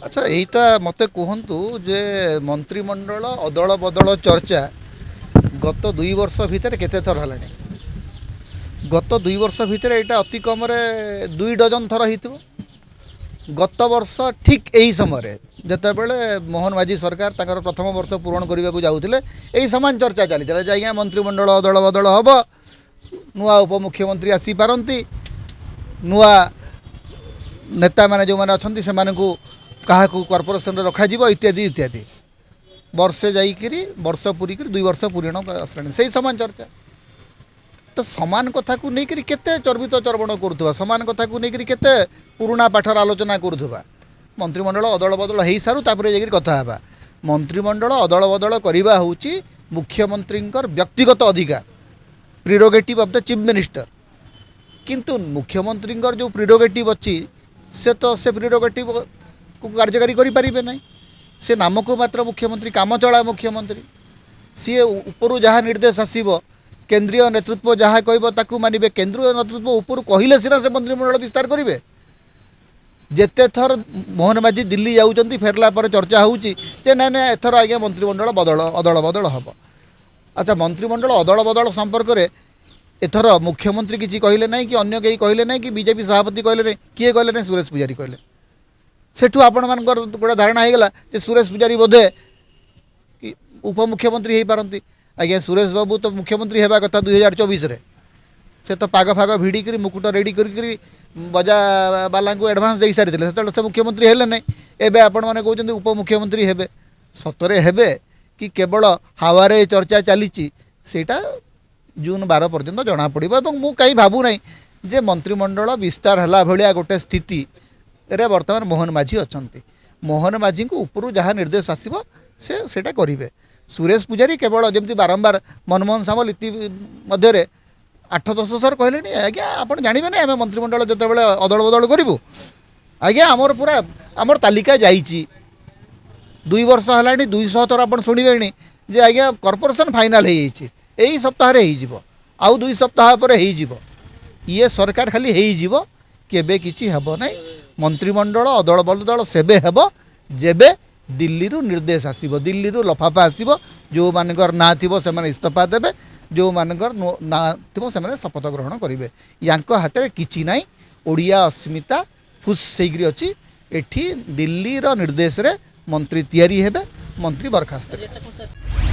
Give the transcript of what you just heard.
अच्छा यहीटा मत कहतु जे मंत्रिमंडल अदल बदल चर्चा गत 2 वर्ष भितर केते थर हलानी गत 2 वर्ष भितर यहाँ अति कम 2 डजन थर हो गत वर्ष ठीक यही समय जिते बड़े मोहन माझी सरकार तक प्रथम वर्ष पूरण करने को जाऊे यही सामान चर्चा चली जाए मंत्रिमंडल अदल बदल हम नुआ उपमुख्यमंत्री आसी पारती नुआ नेता मैंने जो मैंने अच्छा से क्या कॉर्पोरेशन रखा इत्यादि इत्यादि वर्षे जाइकरी वर्ष पूरिक 2 वर्ष पूरण आसलानी से सामान चर्चा तो सामान कथा को लेकर केते चर्बित चर्वण करुवा सामान कथा को लेकर केते पुराणा पाठर आलोचना करुवा मंत्रिमंडल अदल बदल हो सारू जाकर कथा मंत्रिमंडल अदल बदल करवा हूँ मुख्यमंत्री व्यक्तिगत अधिकार प्रिरोगेटिव ऑफ द चीफ मिनिस्टर किंतु मुख्यमंत्री जो प्रिरोगेटिव अच्छी से प्रिरोगेटिव को कार्यकारी करें ना से नाम को मात्र मुख्यमंत्री काम चला मुख्यमंत्री सी ऊपर जहाँ निर्देश आसब केंद्रीय नेतृत्व जहाँ कह मानवे केंद्रीय नेतृत्व ऊपर कहले सीना से मंत्रिमंडल विस्तार करेंगे जिते थर मोहन माझी दिल्ली जाऊँच फेरला पर चर्चा होची ना ना एथर आज्ञा मंत्रिमंडल बदल अदल बदल हम अच्छा मंत्रिमंडल अदल बदल संपर्क में एथर मुख्यमंत्री किसी कहले ना कि अन्य कहीं कहले ना कि बीजेपी सभापति कहले ना किए कहले ना सुरेश पूजारी कहले सेठू आपण मान गोटे धारणा हो गला सुरेश पूजारी बोधे कि उपमुख्यमंत्री हो पारती आज्ञा सुरेश बाबू तो मुख्यमंत्री होगा कथा 2024 से तो पाग फाग भिड़ी मुकुट रेडी कर बजा बाला को एडभांस दे सारी से मुख्यमंत्री हेले ना एवं आपण मैंने कहते उपमुख्यमंत्री हेबे सतरे हेबे कि केवल हावारे चर्चा चली सेटा जून 12 पर्यंत जना पड़ो मु कहीं भावु ना जे मंत्रिमंडल विस्तार है भाया गोटे स्थिति रे वर्तमान मोहन माझी अच्छा मोहन माझी को ऊपर जहाँ निर्देश आसो सेटा करेंगे सुरेश पूजारी केवल जमी बारंबार मनमोहन सामल इति मध्य 8-10 थर कहले आज्ञा आप जानवे ना आम मंत्रिमंडल जो अदल बदल करूँ आज्ञा आमर पूरा आमर तालिका जाइए 2 वर्ष है 200 थर आप शुणे जे आज्ञा कॉर्पोरेशन फाइनाल यही सप्ताह आउ 2 सप्ताह पर ये सरकार खाली केबे किछि हेबो नै मंत्रिमंडल अदल बदल सेबे हेबो जेबे दिल्ली रु निर्देश आसीबो दिल्ली रु लफाफा आसीबो जो मानकर ना थिबो से माने इस्तीफा देबे जो मानकर ना थिबो से माने शपथ ग्रहण करिवे यांको हाथे किछि नै ओडिया अस्मिता फुस सेग्री अछि एठी दिल्ली रो निर्देश रे मंत्री तयारी हेबे मंत्री बरखास्त हेबे।